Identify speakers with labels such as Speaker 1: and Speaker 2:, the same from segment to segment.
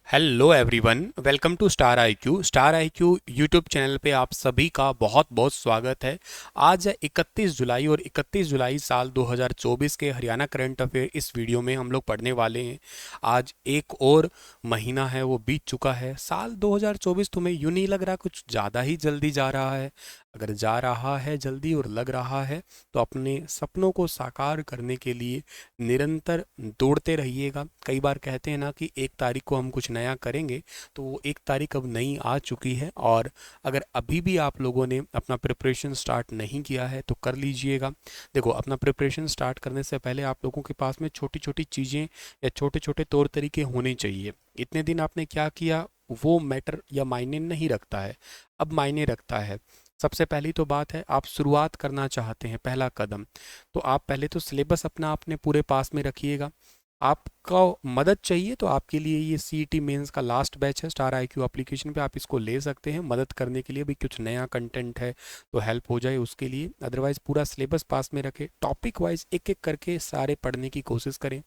Speaker 1: Hello everyone, welcome to star IQ. Star IQ YouTube channel पे आप सभी का बहुत बहुत स्वागत है। आज है 31 जुलाई और 31 जुलाई साल 2024 के हरियाणा करंट अफेयर इस वीडियो में हम लोग पढ़ने वाले हैं। आज एक और महीना है वो बीत चुका है। साल 2024 तुम्हें यूं नहीं लग रहा कुछ ज़्यादा ही जल्दी जा रहा है? अगर जा रहा है जल्दी और लग रहा है तो अपने सपनों को साकार करने के लिए निरंतर दौड़ते रहिएगा। कई बार कहते हैं ना कि 1 तारीख को हम कुछ नया करेंगे, तो वो 1 तारीख अब नई आ चुकी है। और अगर अभी भी आप लोगों ने अपना प्रिपरेशन स्टार्ट नहीं किया है तो कर लीजिएगा। देखो, अपना प्रिपरेशन स्टार्ट करने से पहले आप लोगों के पास में छोटी छोटी चीज़ें या छोटे छोटे तौर तरीके होने चाहिए। इतने दिन आपने क्या किया वो मैटर या मायने नहीं रखता है, अब मायने रखता है। सबसे पहली तो बात है, आप शुरुआत करना चाहते हैं, पहला कदम तो आप पहले तो सिलेबस अपना अपने पूरे पास में रखिएगा। आपका मदद चाहिए तो आपके लिए ये सीईटी मेंस का लास्ट बैच है स्टार आईक्यू एप्लीकेशन पे, आप इसको ले सकते हैं मदद करने के लिए भी। कुछ नया कंटेंट है तो हेल्प हो जाए उसके लिए। अदरवाइज पूरा सिलेबस पास में रखें, टॉपिक वाइज एक एक करके सारे पढ़ने की कोशिश करें।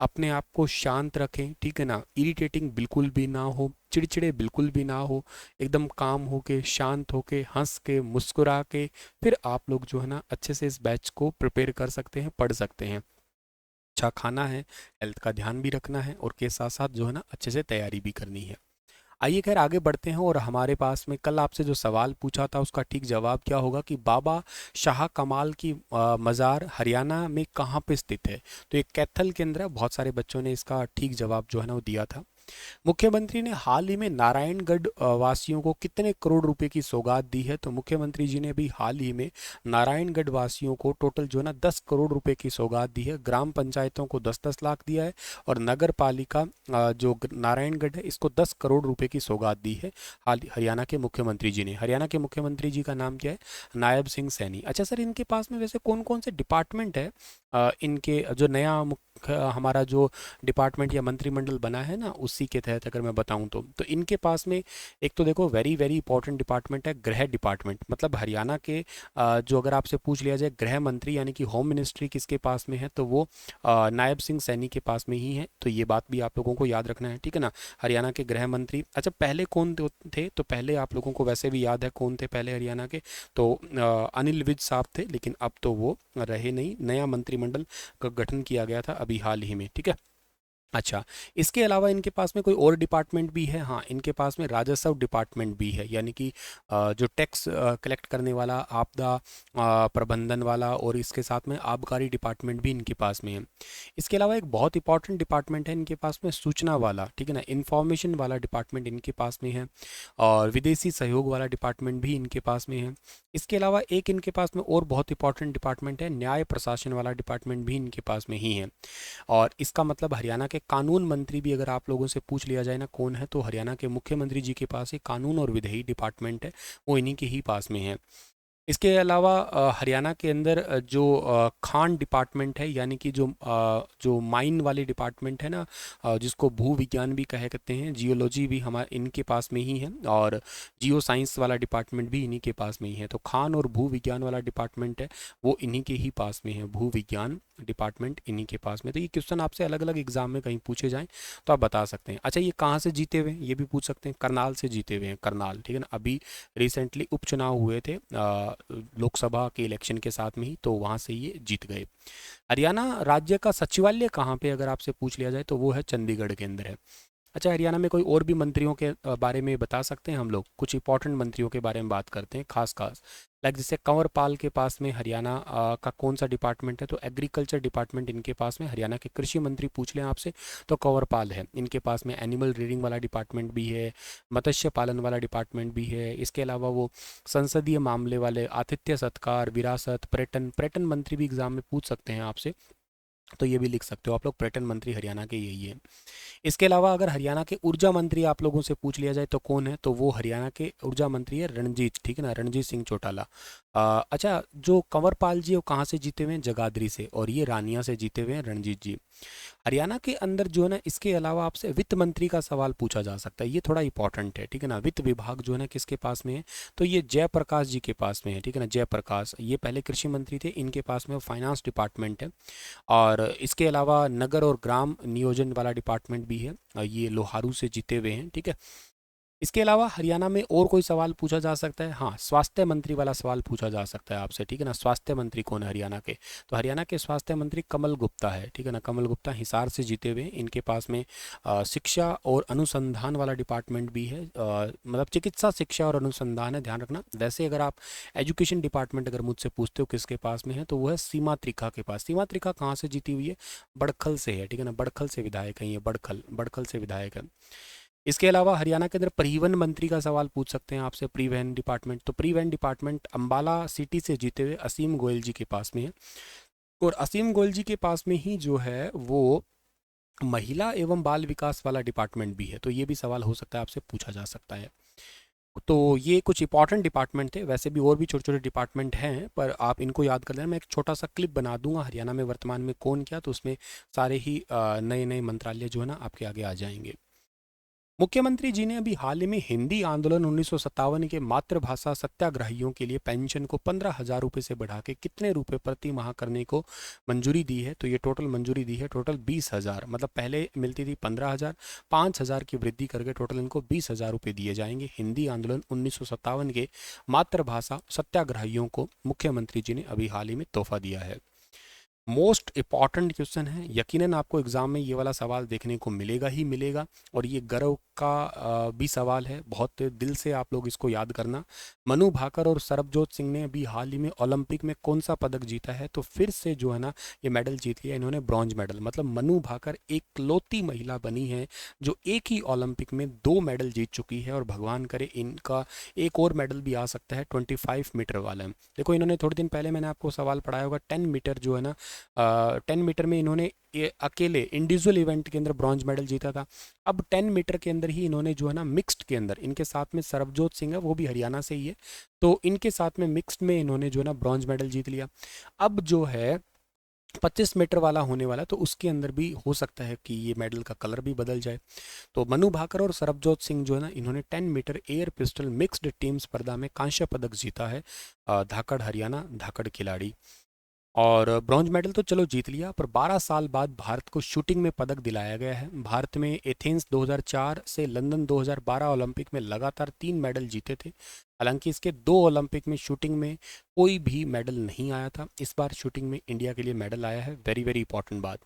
Speaker 1: अपने आप को शांत रखें, ठीक है ना। इरिटेटिंग बिल्कुल भी ना हो, चिड़चिड़े बिल्कुल भी ना हो। एकदम काम होके, शांत होके, हंस के, मुस्कुरा के फिर आप लोग जो है ना अच्छे से इस बैच को प्रिपेयर कर सकते हैं, पढ़ सकते हैं। अच्छा खाना है, हेल्थ का ध्यान भी रखना है और के साथ साथ जो है ना अच्छे से तैयारी भी करनी है। आइए खैर आगे बढ़ते हैं। और हमारे पास में कल आपसे जो सवाल पूछा था उसका ठीक जवाब क्या होगा कि बाबा शाह कमाल की मज़ार हरियाणा में कहाँ पे स्थित है? तो ये कैथल के अंदर है। बहुत सारे बच्चों ने इसका ठीक जवाब जो है ना वो दिया था। मुख्यमंत्री ने हाल ही में नारायणगढ़ वासियों को कितने करोड़ रुपए की सौगात दी है? तो मुख्यमंत्री जी ने भी हाल ही में नारायणगढ़ वासियों को टोटल जो है ना 10 करोड़ रुपए की सौगात दी है। ग्राम पंचायतों को 10-10 लाख दिया है और नगर पालिका जो नारायणगढ़ है इसको 10 करोड़ रुपए की सौगात दी है हाल हरियाणा के मुख्यमंत्री जी ने। हरियाणा के मुख्यमंत्री जी का नाम क्या है? नायब सिंह सैनी। अच्छा सर, इनके पास में वैसे कौन कौन से डिपार्टमेंट है? इनके जो नया हमारा जो डिपार्टमेंट या मंत्रिमंडल बना है ना उसी के तहत अगर मैं बताऊं तो इनके पास में एक तो देखो वेरी वेरी इंपॉर्टेंट डिपार्टमेंट है गृह डिपार्टमेंट। मतलब हरियाणा के जो अगर आपसे पूछ लिया जाए गृह मंत्री यानी कि होम मिनिस्ट्री किसके पास में है तो वो नायब सिंह सैनी के पास में ही है। तो ये बात भी आप लोगों को याद रखना है, ठीक है ना। हरियाणा के गृह मंत्री। अच्छा पहले कौन थे? तो पहले आप लोगों को वैसे भी याद है कौन थे पहले हरियाणा के। तो अनिल विज साहब थे, लेकिन अब तो वो रहे नहीं। नया मंत्रिमंडल का गठन किया गया था अभी हाल ही में, ठीक है। अच्छा, इसके अलावा इनके पास में कोई और डिपार्टमेंट भी है? हाँ, इनके पास में राजस्व डिपार्टमेंट भी है, यानी कि जो टैक्स कलेक्ट करने वाला, आपदा प्रबंधन वाला, और इसके साथ में आबकारी डिपार्टमेंट भी इनके पास में है। इसके अलावा एक बहुत इंपॉर्टेंट डिपार्टमेंट है इनके पास में सूचना वाला, ठीक है ना, इंफॉर्मेशन वाला डिपार्टमेंट इनके पास में है। और विदेशी सहयोग वाला डिपार्टमेंट भी इनके पास में है। इसके अलावा एक इनके पास में और बहुत इंपॉर्टेंट डिपार्टमेंट है, न्याय प्रशासन वाला डिपार्टमेंट भी इनके पास में ही है। और इसका मतलब हरियाणा के कानून मंत्री भी अगर आप लोगों से पूछ लिया जाए ना कौन है, तो हरियाणा के मुख्यमंत्री जी के पास ही कानून और विधि डिपार्टमेंट है, वो इन्हीं के ही पास में है। इसके अलावा हरियाणा के अंदर जो खान डिपार्टमेंट है, यानी कि जो माइन वाले डिपार्टमेंट है ना, जिसको भू विज्ञान भी कहे करते हैं, जियोलॉजी भी हमारे इनके पास में ही है। और जियो साइंस वाला डिपार्टमेंट भी इन्हीं के पास में ही है। तो खान और भू विज्ञान वाला डिपार्टमेंट है वो इन्हीं के ही पास में है। भू विज्ञान डिपार्टमेंट इन्हीं के पास में। तो ये क्वेश्चन आपसे अलग अलग एग्जाम में कहीं पूछे जाएं तो आप बता सकते हैं। अच्छा, ये कहाँ से जीते हुए हैं ये भी पूछ सकते हैं। करनाल से जीते हुए हैं, करनाल, ठीक है ना। अभी रिसेंटली उपचुनाव हुए थे लोकसभा के इलेक्शन के साथ में ही, तो वहाँ से ये जीत गए। हरियाणा राज्य का सचिवालय कहाँ पे अगर आपसे पूछ लिया जाए तो वो है चंडीगढ़ के अंदर है। अच्छा, हरियाणा में कोई और भी मंत्रियों के बारे में बता सकते हैं हम लोग? कुछ इंपॉर्टेंट मंत्रियों के बारे में बात करते हैं खास खास। लाइक जैसे कंवर पाल के पास में हरियाणा का कौन सा डिपार्टमेंट है? तो एग्रीकल्चर डिपार्टमेंट इनके पास में। हरियाणा के कृषि मंत्री पूछ लें आपसे तो कंवर पाल है इनके पास में। एनिमल ब्रीडिंग वाला डिपार्टमेंट भी है, मत्स्य पालन वाला डिपार्टमेंट भी है। इसके अलावा वो संसदीय मामले वाले, आतिथ्य सत्कार, विरासत, पर्यटन, पर्यटन मंत्री भी एग्जाम में पूछ सकते हैं आपसे, तो ये भी लिख सकते हो आप लोग। पर्यटन मंत्री हरियाणा के यही है। इसके अलावा अगर हरियाणा के ऊर्जा मंत्री आप लोगों से पूछ लिया जाए तो कौन है? तो वो हरियाणा के ऊर्जा मंत्री है रणजीत, ठीक है ना, रणजीत सिंह चौटाला। अच्छा, जो कंवरपाल जी वो कहाँ से जीते हुए हैं? जगाधरी से। और ये रानिया से जीते हुए हैं रणजीत जी। हरियाणा के अंदर जो है ना, इसके अलावा आपसे वित्त मंत्री का सवाल पूछा जा सकता है, ये थोड़ा इंपॉर्टेंट है, ठीक है ना। वित्त विभाग जो है ना किसके पास में है? तो ये जयप्रकाश जी के पास में है, ठीक है ना। जयप्रकाश ये पहले कृषि मंत्री थे, इनके पास में फाइनेंस डिपार्टमेंट है। और इसके अलावा नगर और ग्राम नियोजन वाला डिपार्टमेंट भी है, ये लोहारू से जीते हुए हैं, ठीक है। इसके अलावा हरियाणा में और कोई सवाल पूछा जा सकता है? हाँ, स्वास्थ्य मंत्री वाला सवाल पूछा जा सकता है आपसे, ठीक है ना। स्वास्थ्य मंत्री कौन है हरियाणा के? तो हरियाणा के स्वास्थ्य मंत्री कमल गुप्ता है, ठीक है ना। कमल गुप्ता हिसार से जीते हुए हैं। इनके पास में शिक्षा और अनुसंधान वाला डिपार्टमेंट भी है, मतलब चिकित्सा शिक्षा और अनुसंधान है, ध्यान रखना। वैसे अगर आप एजुकेशन डिपार्टमेंट अगर मुझसे पूछते हो किसके पास में है, तो वो है सीमा त्रिखा के पास। सीमा त्रिखा कहाँ से जीती हुई है? बड़खल से है, ठीक है ना। बड़खल से विधायक है ये, बड़खल बड़खल से विधायक है। इसके अलावा हरियाणा के अंदर परिवहन मंत्री का सवाल पूछ सकते हैं आपसे, परिवहन डिपार्टमेंट। तो परिवहन डिपार्टमेंट अंबाला सिटी से जीते हुए असीम गोयल जी के पास में है। और असीम गोयल जी के पास में ही जो है वो महिला एवं बाल विकास वाला डिपार्टमेंट भी है। तो ये भी सवाल हो सकता है आपसे पूछा जा सकता है। तो ये कुछ इंपॉर्टेंट डिपार्टमेंट थे, वैसे भी और भी छोटे छोटे डिपार्टमेंट हैं, पर आप इनको याद कर लेना। मैं एक छोटा सा क्लिप बना दूंगा हरियाणा में वर्तमान में कौन क्या, तो उसमें सारे ही नए नए मंत्रालय जो है ना आपके आगे आ जाएंगे। मुख्यमंत्री जी ने अभी हाल ही में हिंदी आंदोलन 1957 के मातृभाषा सत्याग्रहियों के लिए पेंशन को 15,000 रुपये से बढ़ा के कितने रुपए प्रति माह करने को मंजूरी दी है? तो ये टोटल मंजूरी दी है टोटल 20,000, मतलब पहले मिलती थी 15,000, 5,000 की वृद्धि करके टोटल इनको 20,000 रुपये दिए जाएंगे। हिंदी आंदोलन 1957 के मातृभाषा सत्याग्रहियों को मुख्यमंत्री जी ने अभी हाल ही में तोहफा दिया है। मोस्ट इम्पॉर्टेंट क्वेश्चन है, यकीनन आपको एग्जाम में ये वाला सवाल देखने को मिलेगा ही मिलेगा। और ये गर्व का भी सवाल है, बहुत दिल से आप लोग इसको याद करना। मनु भाकर और सरबजोत सिंह ने अभी हाल ही में ओलंपिक में कौन सा पदक जीता है? तो फिर से जो है ना ये मेडल जीत लिया इन्होंने, ब्रॉन्ज मेडल। मतलब मनु भाकर एकलौती महिला बनी है जो एक ही ओलंपिक में 2 मेडल जीत चुकी है, और भगवान करे इनका एक और मेडल भी आ सकता है 25 मीटर वाला। देखो इन्होंने थोड़े दिन पहले मैंने आपको सवाल पढ़ाया होगा, 10 मीटर जो है ना, 10 मीटर में इन्होंने ये अकेले इंडिविजुअल इवेंट के अंदर ब्रॉन्ज मेडल जीता था। अब 10 मीटर के अंदर ही इन्होंने जो है ना मिक्स्ड के अंदर, इनके साथ में सरबजोत सिंह है, वो भी हरियाणा से ही है, तो इनके साथ में मिक्स्ड में इन्होंने जो है ना ब्रॉन्ज मेडल जीत लिया। अब जो है 25 मीटर वाला होने वाला, तो उसके अंदर भी हो सकता है कि ये मेडल का कलर भी बदल जाए। तो मनु भाकर और सरबजोत सिंह जो है ना, इन्होंने 10 meter air pistol mixed team स्पर्धा में कांस्य पदक जीता है। धाकड़ हरियाणा, धाकड़ खिलाड़ी। और ब्रॉन्ज मेडल तो चलो जीत लिया, पर 12 साल बाद भारत को शूटिंग में पदक दिलाया गया है। भारत में एथेंस 2004 से लंदन 2012 ओलंपिक में लगातार 3 मेडल जीते थे। हालांकि इसके 2 ओलंपिक में शूटिंग में कोई भी मेडल नहीं आया था। इस बार शूटिंग में इंडिया के लिए मेडल आया है, वेरी वेरी इंपॉर्टेंट बात।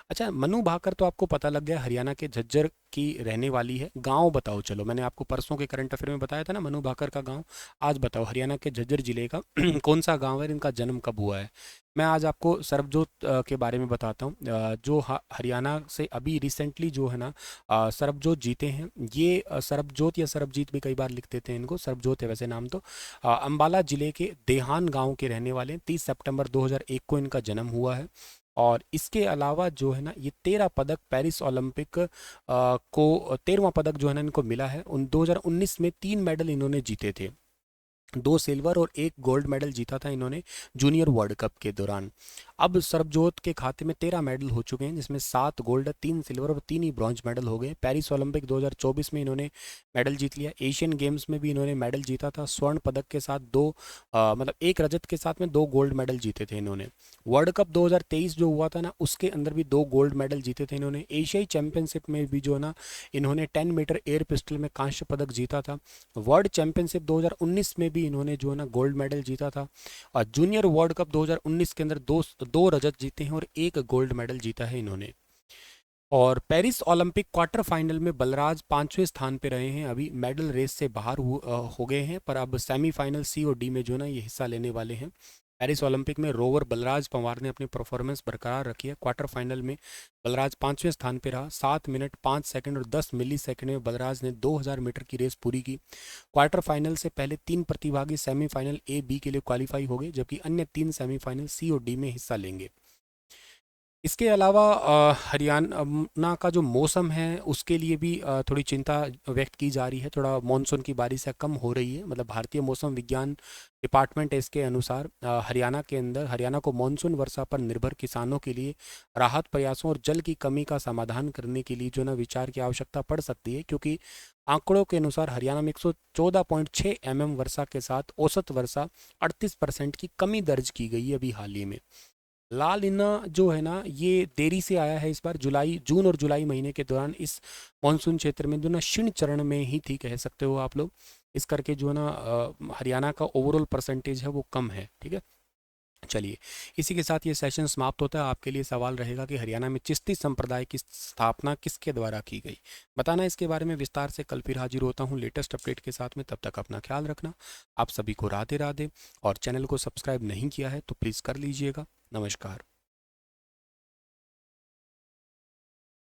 Speaker 1: अच्छा, मनु भाकर तो आपको पता लग गया हरियाणा के झज्जर की रहने वाली है। गांव बताओ, चलो मैंने आपको परसों के करंट अफेयर में बताया था ना मनु भाकर का गांव। आज बताओ हरियाणा के झज्जर जिले का कौन सा गांव है, इनका जन्म कब हुआ है? मैं आज आपको सरबजोत के बारे में बताता हूँ, जो हरियाणा से अभी रिसेंटली जो है ना सरबजोत जीते हैं। ये सरबजोत या सरबजीत भी कई बार लिख देते हैं इनको, सरबजोत है वैसे नाम तो। अम्बाला जिले के देहान गांव के रहने वाले हैं। 30 सितंबर 2001 को इनका जन्म हुआ है। और इसके अलावा जो है ना ये 13 पदक पेरिस ओलंपिक को 13वां पदक जो है ना इनको मिला है। 2019 में 3 मेडल इन्होंने जीते थे, 2 सिल्वर और 1 गोल्ड मेडल जीता था इन्होंने जूनियर वर्ल्ड कप के दौरान। अब सरबजोत के खाते में 13 मेडल हो चुके हैं, जिसमें 7 गोल्ड, 3 सिल्वर और 3 ही ब्रॉन्ज मेडल हो गए। पेरिस ओलंपिक 2024 में इन्होंने मेडल जीत लिया। एशियन गेम्स में भी इन्होंने मेडल जीता था, स्वर्ण पदक के साथ मतलब 1 रजत के साथ में 2 गोल्ड मेडल जीते थे इन्होंने। वर्ल्ड कप 2023 जो हुआ था ना, उसके अंदर भी 2 गोल्ड मेडल जीते थे इन्होंने। एशियाई चैंपियनशिप में भी जो है ना इन्होंने 10 मीटर एयर पिस्टल में कांस्य पदक जीता था। वर्ल्ड चैंपियनशिप 2019 में भी इन्होंने जो है ना गोल्ड मेडल जीता था। और जूनियर वर्ल्ड कप 2019 के अंदर दो रजत जीते हैं और 1 गोल्ड मेडल जीता है इन्होंने। और पेरिस ओलंपिक क्वार्टर फाइनल में बलराज 5वें स्थान पे रहे हैं, अभी मेडल रेस से बाहर हो गए हैं, पर अब सेमीफाइनल सी और डी में जो ना ये हिस्सा लेने वाले हैं। पेरिस ओलंपिक में रोवर बलराज पंवार ने अपनी परफॉर्मेंस बरकरार रखी है। क्वार्टर फाइनल में बलराज 5वें स्थान पे रहा, 7 मिनट 5 सेकंड और 10 मिली सेकंड में बलराज ने 2000 मीटर की रेस पूरी की। क्वार्टर फाइनल से पहले 3 प्रतिभागी सेमीफाइनल ए बी के लिए क्वालिफाई हो गए, जबकि अन्य 3 सेमीफाइनल सी और डी में हिस्सा लेंगे। इसके अलावा हरियाणा का जो मौसम है उसके लिए भी थोड़ी चिंता व्यक्त की जा रही है। थोड़ा मानसून की बारिशें कम हो रही है, मतलब भारतीय मौसम विज्ञान डिपार्टमेंट है इसके अनुसार हरियाणा के अंदर हरियाणा को मानसून वर्षा पर निर्भर किसानों के लिए राहत प्रयासों और जल की कमी का समाधान करने के लिए जो ना विचार की आवश्यकता पड़ सकती है, क्योंकि आंकड़ों के अनुसार हरियाणा में 114.6 mm वर्षा के साथ औसत वर्षा 38% की कमी दर्ज की गई है अभी हाल ही में। लाल इन्ना जो है ना ये देरी से आया है इस बार, जून और जुलाई महीने के दौरान इस मानसून क्षेत्र में जो ना क्षीण चरण में ही थी कह सकते हो आप लोग। इस करके जो है ना हरियाणा का ओवरऑल परसेंटेज है वो कम है, ठीक है। चलिए, इसी के साथ ये सेशन समाप्त होता है। आपके लिए सवाल रहेगा कि हरियाणा में चिश्ती संप्रदाय की स्थापना किसके द्वारा की गई, बताना। इसके बारे में विस्तार से कल फिर हाजिर होता हूँ लेटेस्ट अपडेट के साथ में। तब तक अपना ख्याल रखना। आप सभी को राधे राधे, और चैनल को सब्सक्राइब नहीं किया है तो प्लीज़ कर लीजिएगा। नमस्कार।